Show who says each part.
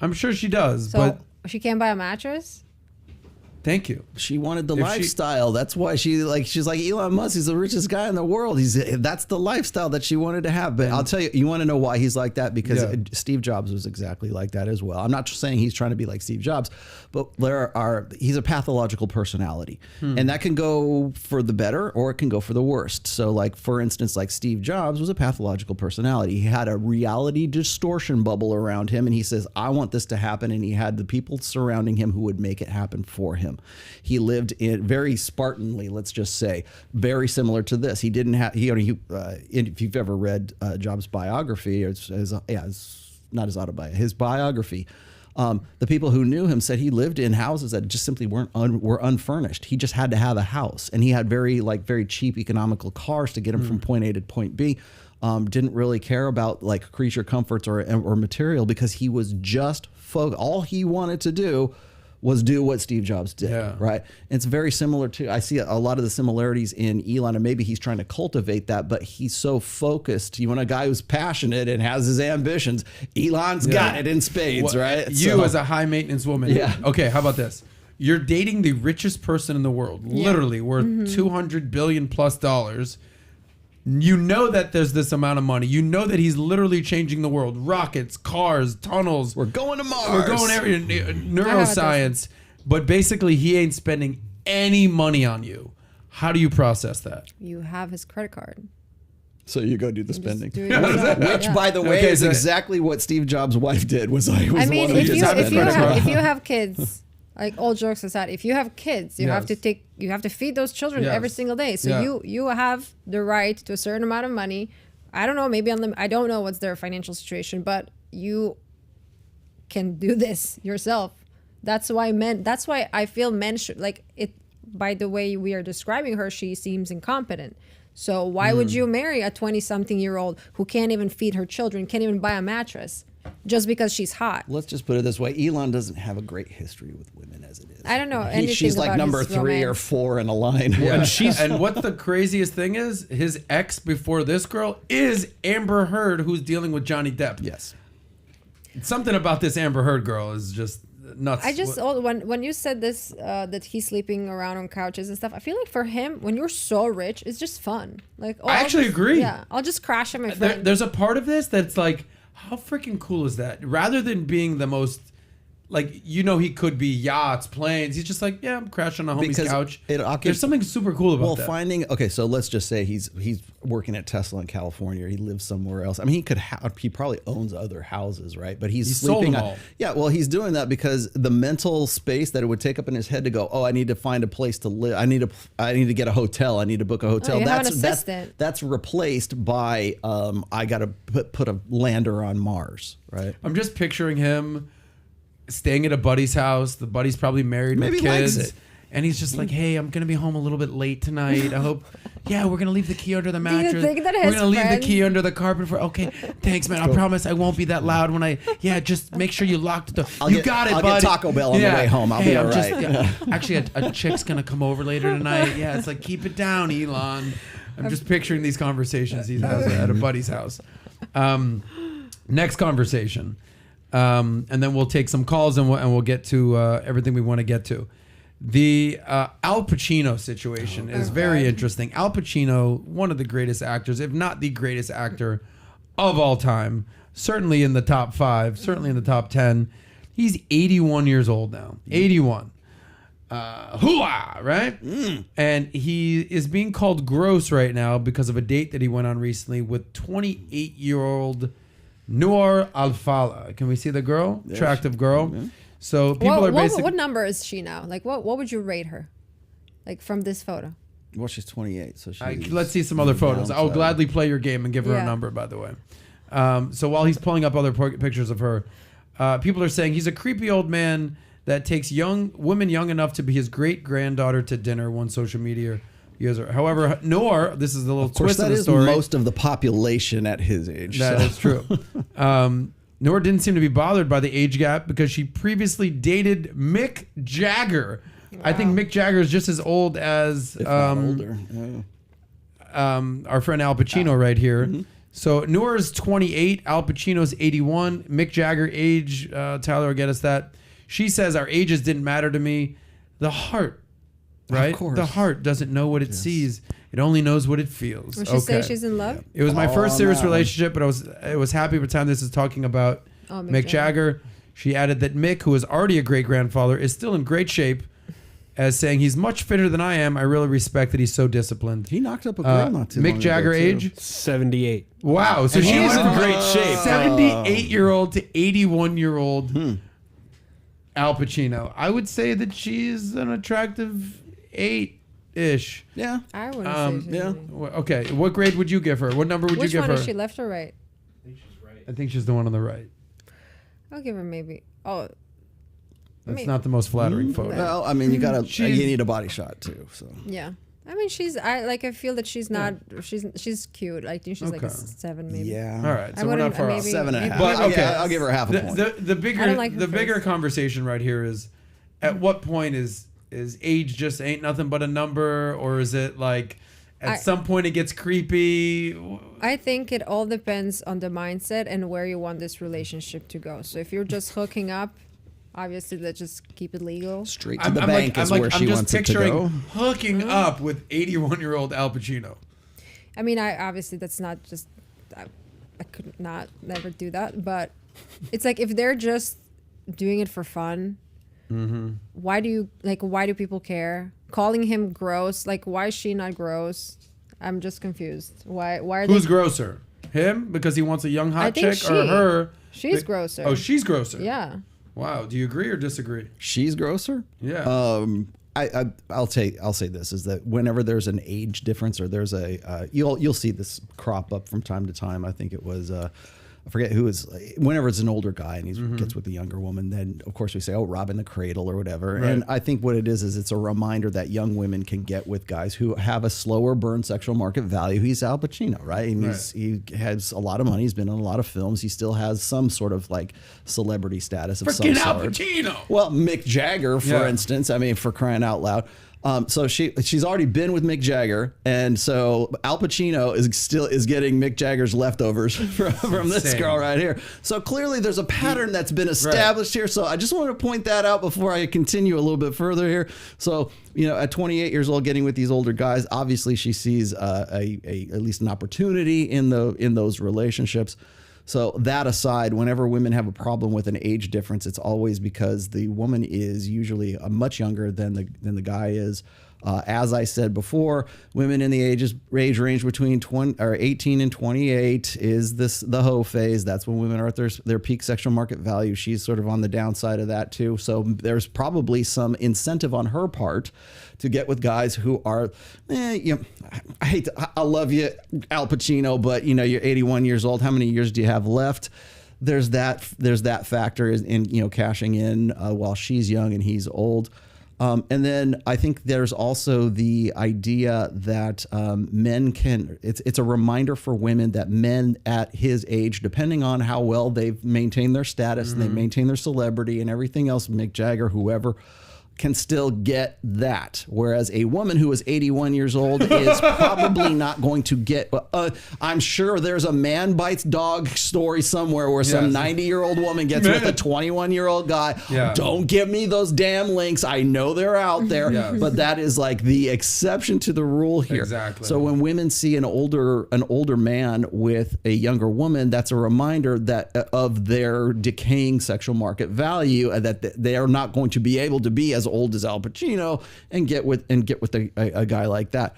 Speaker 1: I'm sure she does,
Speaker 2: So
Speaker 1: but
Speaker 2: she can't buy a mattress?
Speaker 1: thank you.
Speaker 3: She wanted the lifestyle. That's why she's like Elon Musk. He's the richest guy in the world. That's the lifestyle that she wanted to have. But I'll tell you, you want to know why he's like that? Because Steve Jobs was exactly like that as well. I'm not saying he's trying to be like Steve Jobs, but he's a pathological personality, and that can go for the better or it can go for the worst. So, like for instance, like Steve Jobs was a pathological personality. He had a reality distortion bubble around him, and he says, "I want this to happen," and he had the people surrounding him who would make it happen for him. He lived in very Spartanly, let's just say, very similar to this. He didn't have, if you've ever read Jobs' biography, it's not his autobiography, his biography, the people who knew him said he lived in houses that just simply were unfurnished. He just had to have a house, and he had very cheap economical cars to get him from point A to point B. Didn't really care about like creature comforts or material because he was just all he wanted to do was do what Steve Jobs did, right? And it's very similar to, I see a lot of the similarities in Elon, and maybe he's trying to cultivate that, but he's so focused. You want a guy who's passionate and has his ambitions. Elon's got it in spades, right?
Speaker 1: You as a high maintenance woman. Yeah. Okay, how about this? You're dating the richest person in the world, literally worth $200 billion plus. You know that there's this amount of money. You know that he's literally changing the world. Rockets, cars, tunnels.
Speaker 3: We're going to Mars.
Speaker 1: We're going neuroscience. But basically, he ain't spending any money on you. How do you process that?
Speaker 2: You have his credit card.
Speaker 3: So you go do the spending.
Speaker 2: Which,
Speaker 3: by the way, is exactly what Steve Jobs' wife did.
Speaker 2: If you have kids, like all jokes aside, if you have kids, you have to feed those children every single day. So you have the right to a certain amount of money. I don't know, maybe I don't know what's their financial situation, but you can do this yourself. That's why I feel men should like it. By the way we are describing her, she seems incompetent. So why would you marry a 20-something-year-old who can't even feed her children, can't even buy a mattress? Just because she's hot.
Speaker 3: Let's just put it this way. Elon doesn't have a great history with women as it is.
Speaker 2: I don't know anything
Speaker 3: She's like
Speaker 2: about
Speaker 3: number
Speaker 2: his
Speaker 3: 3 or 4 in a line.
Speaker 1: Yeah. And what the craziest thing is, his ex before this girl is Amber Heard, who's dealing with Johnny Depp.
Speaker 3: Yes.
Speaker 1: Something about this Amber Heard girl is just nuts.
Speaker 2: When you said this, that he's sleeping around on couches and stuff, I feel like for him, when you're so rich, it's just fun. Like,
Speaker 1: I actually agree.
Speaker 2: Yeah, I'll just crash at my friend.
Speaker 1: There's a part of this that's like, how freaking cool is that? Rather than being the most, like, he could be yachts, planes. He's just like, I'm crashing on a homie's couch. There's something super cool about that.
Speaker 3: So let's just say he's working at Tesla in California. He lives somewhere else. I mean, he probably owns other houses, right? But he's sleeping
Speaker 1: sold them all.
Speaker 3: Yeah, well, he's doing that because the mental space that it would take up in his head to go, I need to find a place to live. I need to get a hotel. I need to book a hotel. That's replaced by I got to put a lander on Mars, right?
Speaker 1: I'm just picturing him staying at a buddy's house. The buddy's probably married with kids. And he's just like, hey, I'm going to be home a little bit late tonight. I hope, we're going to leave the key under the mattress.
Speaker 2: Do you think that
Speaker 1: we're going to leave the key under the carpet okay, thanks, man. I promise I won't be that loud when just make sure you lock the door. I'll get
Speaker 3: Taco Bell on the way home. I'll be all right.
Speaker 1: Actually, a chick's going to come over later tonight. Yeah, it's like, keep it down, Elon. I'm just picturing these conversations he has at a buddy's house. Next conversation. And then we'll take some calls and we'll get to everything we want to get to. The Al Pacino situation is very interesting. Al Pacino, one of the greatest actors, if not the greatest actor of all time, certainly in the top 5, certainly in the top 10. He's 81 years old now. 81. Hooah, right? And he is being called gross right now because of a date that he went on recently with 28-year-old Noor Al-Fala. Can we see the girl? Attractive girl. Yeah. So people are basically...
Speaker 2: What number is she now? Like, what would you rate her? Like, from this photo?
Speaker 3: Well, she's 28, so she's...
Speaker 1: Let's see some other photos. I'll gladly play your game and give her a number, by the way. So while he's pulling up other pictures of her, people are saying he's a creepy old man that takes women young enough to be his great-granddaughter to dinner, one social media user. However, Noor, this is the little twist of the story.
Speaker 3: That is most of the population at his age.
Speaker 1: That is true. Noor didn't seem to be bothered by the age gap because she previously dated Mick Jagger. Wow. I think Mick Jagger is just as old as
Speaker 3: older.
Speaker 1: Our friend Al Pacino right here. So Noor's 28, Al Pacino's 81. Mick Jagger age, Tyler will get us that. She says our ages didn't matter to me. The heart, right?
Speaker 3: Of course.
Speaker 1: The heart doesn't know what it sees. It only knows what it feels.
Speaker 2: Would she say she's in love?
Speaker 1: It was my first serious relationship, but I was happy by the time this is talking about Mick Jagger. She added that Mick, who is already a great grandfather, is still in great shape, as saying he's much fitter than I am. I really respect that he's so disciplined.
Speaker 3: He knocked up a girl not too long
Speaker 1: Mick Jagger
Speaker 3: ago,
Speaker 1: age?
Speaker 4: 78.
Speaker 1: Wow. So
Speaker 4: she's
Speaker 1: she's
Speaker 4: in great shape.
Speaker 1: 78-year-old to 81-year-old Al Pacino. I would say that she's an attractive 8-ish.
Speaker 3: Yeah.
Speaker 2: I wouldn't say she's
Speaker 1: Okay. What grade would you give her? What number would you give her?
Speaker 2: Which one is she, left or right?
Speaker 4: I think she's right.
Speaker 1: I think she's the one on the right.
Speaker 2: I'll give her maybe. Oh,
Speaker 1: That's not the most flattering photo.
Speaker 3: Well, I mean, you need a body shot too. So
Speaker 2: yeah. I mean, I feel that she's not. She's cute. I think she's like a 7 maybe.
Speaker 3: yeah.
Speaker 1: All right. So we're not far off.
Speaker 3: 7.5.
Speaker 1: But okay,
Speaker 3: I'll give her half a point.
Speaker 1: The bigger
Speaker 2: I don't like her
Speaker 1: bigger
Speaker 2: face.
Speaker 1: conversation right here is, at what point is age just ain't nothing but a number, or is it like at some point it gets creepy?
Speaker 2: I think it all depends on the mindset and where you want this relationship to go. So if you're just hooking up, obviously let's just keep it legal.
Speaker 3: Straight to the bank is where she wants it to go.
Speaker 1: Hooking up with 81-year-old Al Pacino.
Speaker 2: I mean, obviously that's not just. I could not never do that, but it's like if they're just doing it for fun. Why do people care? Calling him gross, like why is she not gross? I'm just confused. Why are
Speaker 1: Who's grosser? Him because he wants a young hot chick, or her?
Speaker 2: She's grosser.
Speaker 1: Oh, she's grosser.
Speaker 2: Yeah.
Speaker 1: Wow. Do you agree or disagree?
Speaker 3: She's grosser?
Speaker 1: Yeah.
Speaker 3: I'll say this is that whenever there's an age difference or there's you'll see this crop up from time to time. I think it was I forget who is. Whenever it's an older guy and he gets with a younger woman, then of course we say, "Oh, robbing the cradle" or whatever. Right. And I think what it is it's a reminder that young women can get with guys who have a slower burn sexual market value. He's Al Pacino, right? And he has a lot of money. He's been in a lot of films. He still has some sort of like celebrity status of some sort.
Speaker 1: Al Pacino.
Speaker 3: Well, Mick Jagger, for instance. I mean, for crying out loud. So she's already been with Mick Jagger, and so Al Pacino is getting Mick Jagger's leftovers from this girl right here. So clearly there's a pattern that's been established here. So I just want to point that out before I continue a little bit further here. So at 28 years old, getting with these older guys, obviously she sees at least an opportunity in those relationships. So that aside, whenever women have a problem with an age difference, it's always because the woman is usually much younger than the guy is. As I said before, women in the age range between 18 and 28 is the hoe phase. That's when women are at their peak sexual market value. She's sort of on the downside of that too. So there's probably some incentive on her part to get with guys who are, I love you, Al Pacino, but you're 81 years old. How many years do you have left? There's that factor in cashing in while she's young and he's old. And then I think there's also the idea that men it's a reminder for women that men at his age, depending on how well they've maintained their status and they maintain their celebrity and everything else, Mick Jagger, whoever, can still get that. Whereas a woman who is 81 years old is probably not going to get, I'm sure there's a man bites dog story somewhere where some 90-year-old woman gets with a 21-year-old guy. Yeah. Don't give me those damn links. I know they're out there, but that is like the exception to the rule here.
Speaker 1: Exactly.
Speaker 3: So when women see an older man with a younger woman, that's a reminder that of their decaying sexual market value, and that they are not going to be able to be as old as Al Pacino and get with a guy like that.